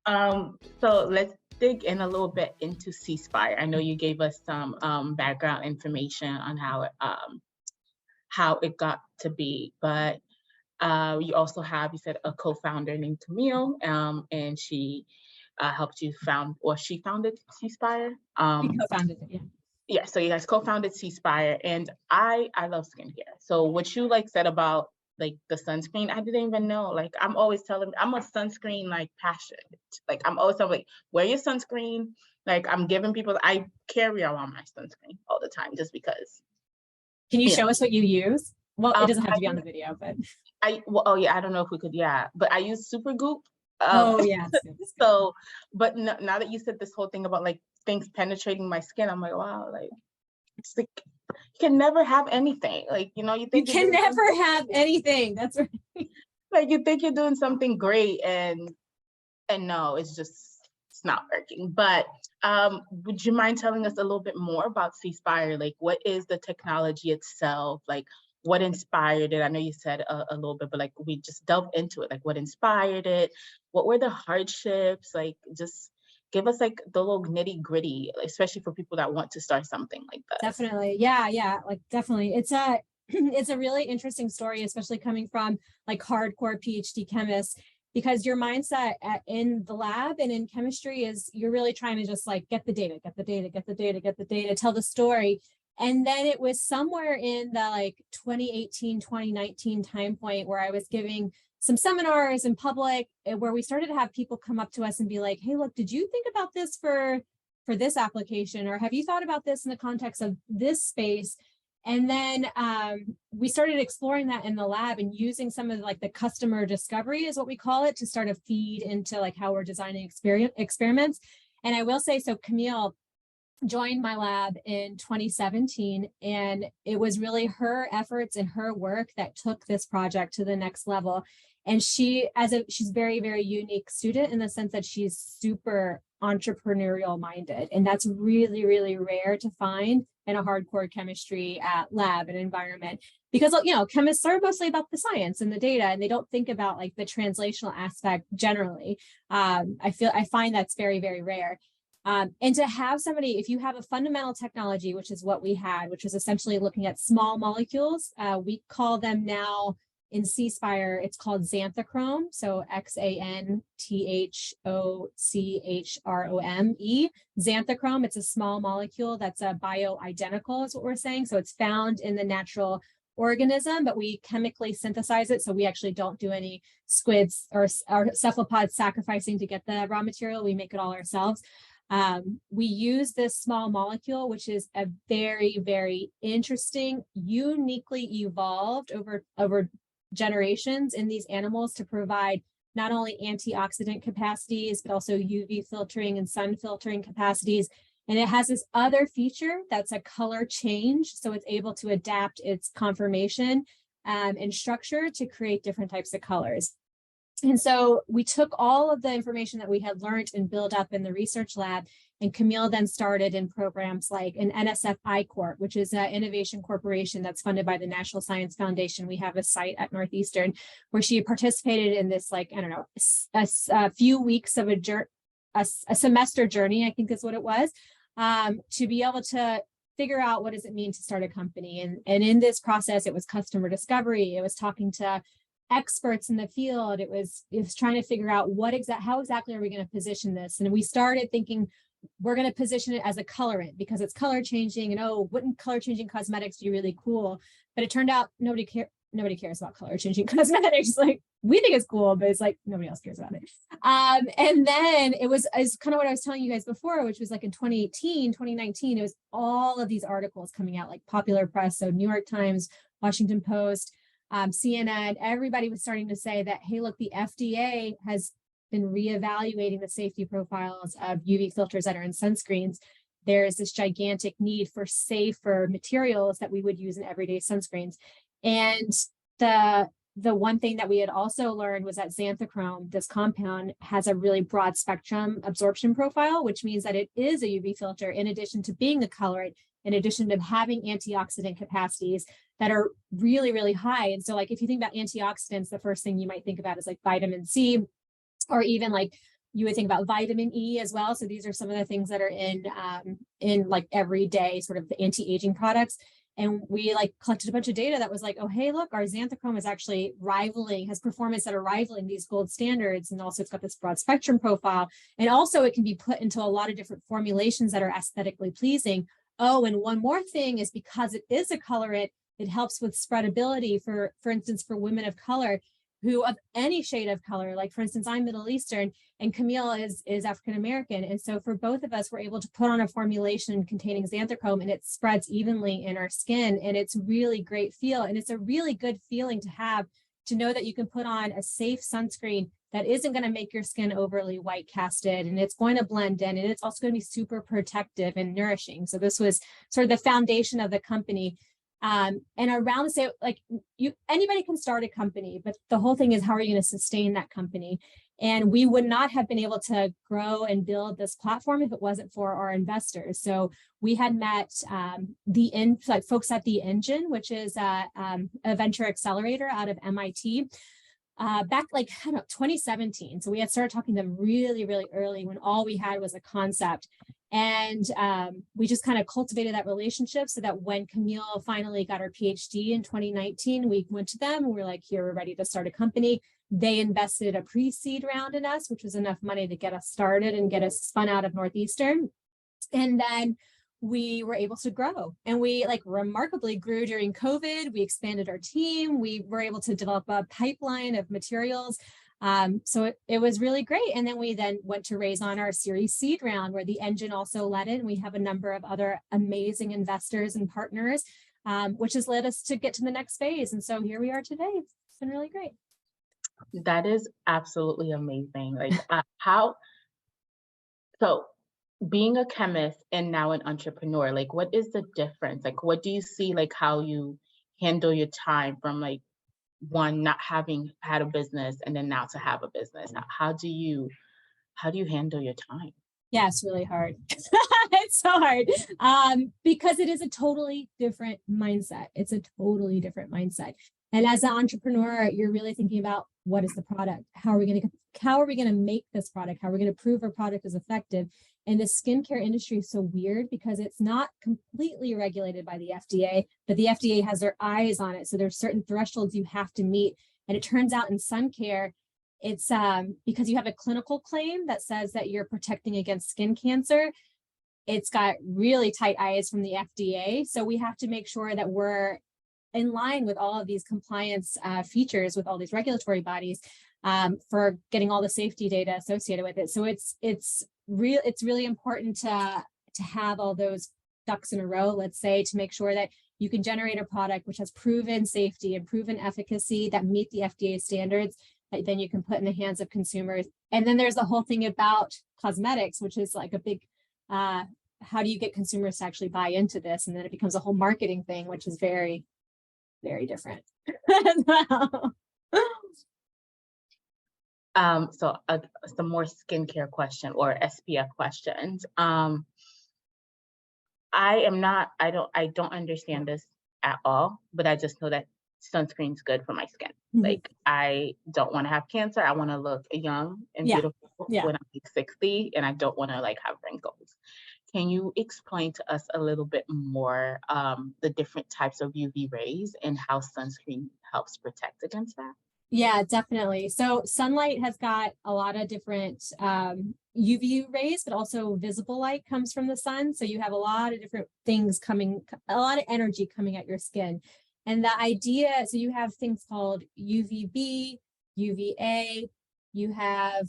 So let's dig in a little bit into Seaspire. I know you gave us some background information on how it got to be, but you also have, you said, a co-founder named Camille, and she helped you found, or she founded Seaspire. We co-founded it, yeah. Yeah, so you guys co-founded Seaspire, and I love skincare. So what you like said about like the sunscreen, I didn't even know. Like I'm always telling, I'm a sunscreen like passionate. Like I'm always telling, like, wear your sunscreen. Like I'm giving people, I carry around my sunscreen all the time just because. Can you You show us what you use? Well, it doesn't have I to be on the video, but oh yeah, I don't know if we could, yeah, but I use Supergoop. oh yeah, it's good. So, but now that you said this whole thing about like things penetrating my skin, I'm like, wow, like it's like you can never have anything. Like, you know, you You think can never have anything. That's right. like you think you're doing something great, and no, it's not working. But would you mind telling us a little bit more about Seaspire? Like, what is the technology itself? Like, what inspired it? I know you said a little bit, but like we just delve into it. Like, what inspired it? What were the hardships? Like, just give us like the little nitty gritty, especially for people that want to start something like this. Definitely. Yeah, like definitely. It's a it's a really interesting story, especially coming from like hardcore PhD chemists, because your mindset in the lab and in chemistry is you're really trying to just like get the data, tell the story. And then it was somewhere in the like 2018, 2019 time point where I was giving some seminars in public where we started to have people come up to us and be like, hey, look, did you think about this for this application? Or have you thought about this in the context of this space? And then we started exploring that in the lab and using some of like the customer discovery is what we call it to start to feed into like how we're designing experiments. And I will say, so Camille joined my lab in 2017, and it was really her efforts and her work that took this project to the next level. And she's very, very unique student in the sense that she's super entrepreneurial minded. And that's really, really rare to find in a hardcore chemistry lab and environment, because, you know, chemists are mostly about the science and the data, and they don't think about like the translational aspect generally. I find that's very, very rare. And to have somebody, if you have a fundamental technology, which is what we had, which was essentially looking at small molecules, we call them now in Seaspire, it's called xanthochrome. So XANTHOCHROME, xanthochrome. It's a small molecule that's a bioidentical is what we're saying. So it's found in the natural organism, but we chemically synthesize it. So we actually don't do any squids or cephalopods sacrificing to get the raw material. We make it all ourselves. We use this small molecule, which is a very, very interesting, uniquely evolved over generations in these animals to provide not only antioxidant capacities, but also UV filtering and sun filtering capacities. And it has this other feature that's a color change. So it's able to adapt its conformation and structure to create different types of colors. And so we took all of the information that we had learned and built up in the research lab, and Camille then started in programs like an NSF I-Corp, which is an innovation corporation that's funded by the National Science Foundation. We have a site at Northeastern where she participated in this, like, I don't know, a few weeks of a semester journey, I think is what it was, to be able to figure out what does it mean to start a company. And in this process, it was customer discovery. It was talking to experts in the field. It was trying to figure out how exactly are we going to position this? And we started thinking we're going to position it as a colorant because it's color changing, and wouldn't color changing cosmetics be really cool? But it turned out nobody cares about color changing cosmetics. Like, we think it's cool, but it's like nobody else cares about it. And then it's kind of what I was telling you guys before, which was like in 2018, 2019, it was all of these articles coming out, like Popular Press, so New York Times, Washington Post, CNN, everybody was starting to say that, hey, look, the FDA has been reevaluating the safety profiles of UV filters that are in sunscreens. There's this gigantic need for safer materials that we would use in everyday sunscreens. And the one thing that we had also learned was that xanthochrome, this compound, has a really broad spectrum absorption profile, which means that it is a UV filter in addition to being a colorant, in addition to having antioxidant capacities that are really, really high. And so, like, if you think about antioxidants, the first thing you might think about is like vitamin C, or even like You would think about vitamin E as well. So these are some of the things that are in like everyday sort of the anti-aging products. And we like collected a bunch of data that was like, oh, hey, look, our xanthochrome is actually has performance that are rivaling these gold standards. And also it's got this broad spectrum profile. And also it can be put into a lot of different formulations that are aesthetically pleasing. Oh, and one more thing is because it is a colorant, it helps with spreadability for instance, for women of color who of any shade of color, like for instance, I'm Middle Eastern and Camille is African-American. And so for both of us, we're able to put on a formulation containing xanthochrome and it spreads evenly in our skin. And it's really great feel. And it's a really good feeling to have, to know that you can put on a safe sunscreen that isn't going to make your skin overly white casted, and it's going to blend in, and it's also going to be super protective and nourishing. So this was sort of the foundation of the company. And around the same, like anybody can start a company, but the whole thing is how are you going to sustain that company? And we would not have been able to grow and build this platform if it wasn't for our investors. So we had met folks at The Engine, which is a venture accelerator out of MIT. Back like, I don't know, 2017. So we had started talking to them really, really early when all we had was a concept. And we just kind of cultivated that relationship so that when Camille finally got her PhD in 2019, we went to them and we were like, here, we're ready to start a company. They invested a pre-seed round in us, which was enough money to get us started and get us spun out of Northeastern. And then we were able to grow, and we like remarkably grew during COVID. We expanded our team. We were able to develop a pipeline of materials. So it was really great. And then we went to raise on our Series seed round where The Engine also led it. And we have a number of other amazing investors and partners, which has led us to get to the next phase. And so here we are today. It's been really great. That is absolutely amazing. Like so being a chemist and now an entrepreneur, like what is the difference? Like what do you see, like how you handle your time from like one not having had a business and then now to have a business? How do you handle your time? Yeah, it's really hard. It's so hard because it is a totally different mindset. It's a totally different mindset. And as an entrepreneur, you're really thinking about what is the product? How are we going to make this product? How are we going to prove our product is effective? And the skincare industry is so weird because it's not completely regulated by the FDA, but the FDA has their eyes on it. So there's certain thresholds you have to meet. And it turns out in sun care, it's because you have a clinical claim that says that you're protecting against skin cancer. It's got really tight eyes from the FDA. So we have to make sure that we're in line with all of these compliance features with all these regulatory bodies for getting all the safety data associated with it. So it's really important to have all those ducks in a row, let's say, to make sure that you can generate a product which has proven safety and proven efficacy that meet the FDA standards that then you can put in the hands of consumers. And then there's the whole thing about cosmetics, which is like a big, how do you get consumers to actually buy into this? And then it becomes a whole marketing thing, which is very, very different as well. So some more skincare question or SPF questions. I don't understand this at all, but I just know that sunscreen's good for my skin. Mm-hmm. Like I don't want to have cancer. I want to look young and beautiful when I'm like 60, and I don't want to like have wrinkles. Can you explain to us a little bit more the different types of UV rays and how sunscreen helps protect against that? Yeah, definitely. So sunlight has got a lot of different UV rays, but also visible light comes from the sun. So you have a lot of different things a lot of energy coming at your skin. And the idea, so you have things called UVB, UVA, you have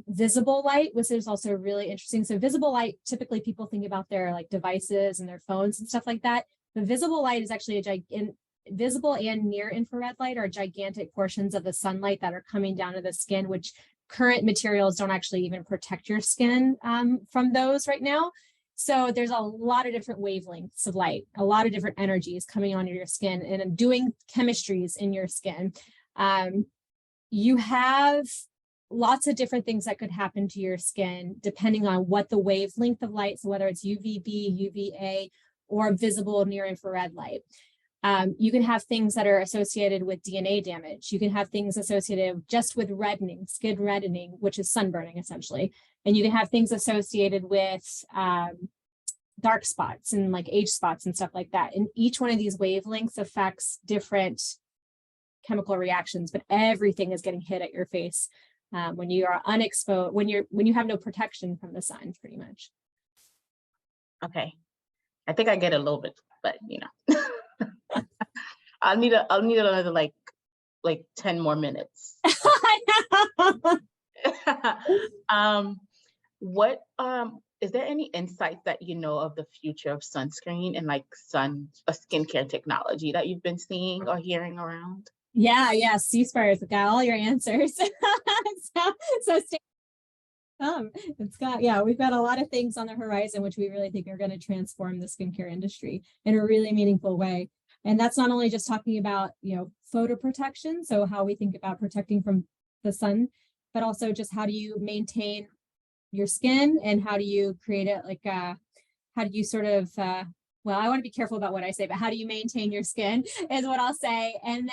visible light, which is also really interesting. So visible light, typically people think about their like devices and their phones and stuff like that. The visible light is actually visible and near infrared light are gigantic portions of the sunlight that are coming down to the skin, which current materials don't actually even protect your skin from those right now. So there's a lot of different wavelengths of light, a lot of different energies coming onto your skin and doing chemistries in your skin. You have lots of different things that could happen to your skin depending on what the wavelength of light, so whether it's UVB, UVA, or visible near infrared light. You can have things that are associated with DNA damage. You can have things associated just with reddening, skin reddening, which is sunburning essentially. And you can have things associated with dark spots and like age spots and stuff like that. And each one of these wavelengths affects different chemical reactions, but everything is getting hit at your face when you are unexposed, when you have no protection from the sun, pretty much. Okay, I think I get a little bit, but you know. I'll need another like 10 more minutes. What is there any insights that you know of the future of sunscreen and like skincare technology that you've been seeing or hearing around? Yeah, Seaspire's got all your answers. so stay we've got a lot of things on the horizon which we really think are going to transform the skincare industry in a really meaningful way. And that's not only just talking about, photo protection, so how we think about protecting from the sun, but also just how do you maintain your skin and how do you create it how do you sort of, well, I want to be careful about what I say, but how do you maintain your skin is what I'll say. And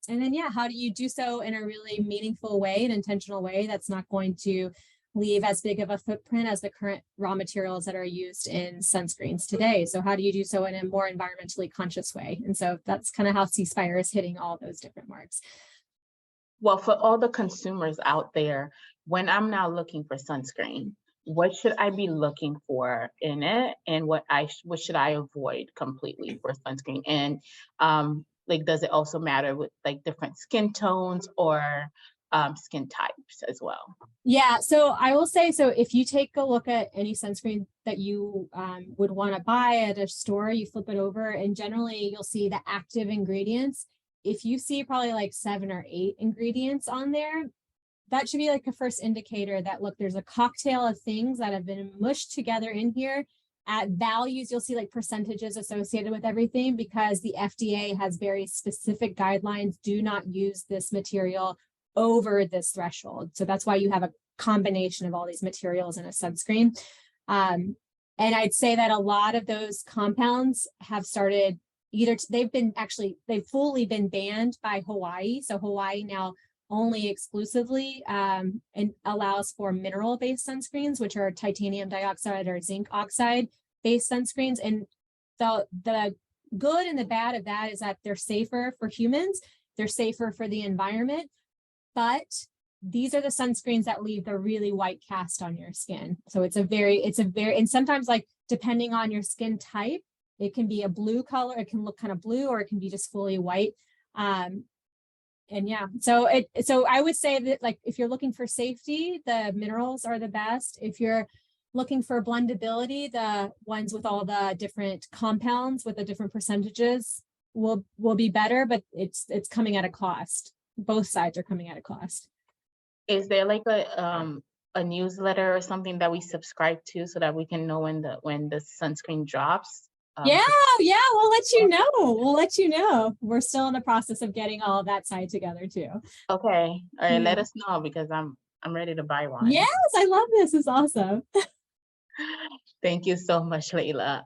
then, yeah, how do you do so in a really meaningful way, an intentional way that's not going to leave as big of a footprint as the current raw materials that are used in sunscreens today. So how do you do so in a more environmentally conscious way? And so that's kind of how Seaspire is hitting all those different marks. Well, for all the consumers out there, when I'm now looking for sunscreen, what should I be looking for in it, and what should I avoid completely for sunscreen? And does it also matter with like different skin tones or skin types as well? Yeah, so I will say, so if you take a look at any sunscreen that you would want to buy at a store, you flip it over and generally you'll see the active ingredients. If you see probably like 7 or 8 ingredients on there, that should be like a first indicator that, look, there's a cocktail of things that have been mushed together in here. At values, you'll see like percentages associated with everything because the FDA has very specific guidelines. Do not use this material over this threshold. So that's why you have a combination of all these materials in a sunscreen. And I'd say that a lot of those compounds have started they've fully been banned by Hawaii. So Hawaii now only exclusively and allows for mineral-based sunscreens, which are titanium dioxide or zinc oxide based sunscreens. And the good and the bad of that is that they're safer for humans, they're safer for the environment, but these are the sunscreens that leave the really white cast on your skin. So it's a very, and sometimes like depending on your skin type, it can be a blue color, it can look kind of blue, or it can be just fully white. And yeah, so I would say that like if you're looking for safety, the minerals are the best. If you're looking for blendability, the ones with all the different compounds with the different percentages will be better, but it's coming at a cost. Both sides are coming at a cost. Is there like a newsletter or something that we subscribe to so that we can know when the sunscreen drops? Yeah, we'll let you know. We're still in the process of getting all of that side together too. Okay, all right, let us know because I'm ready to buy one. Yes, I love this. It's awesome. Thank you so much, Leila.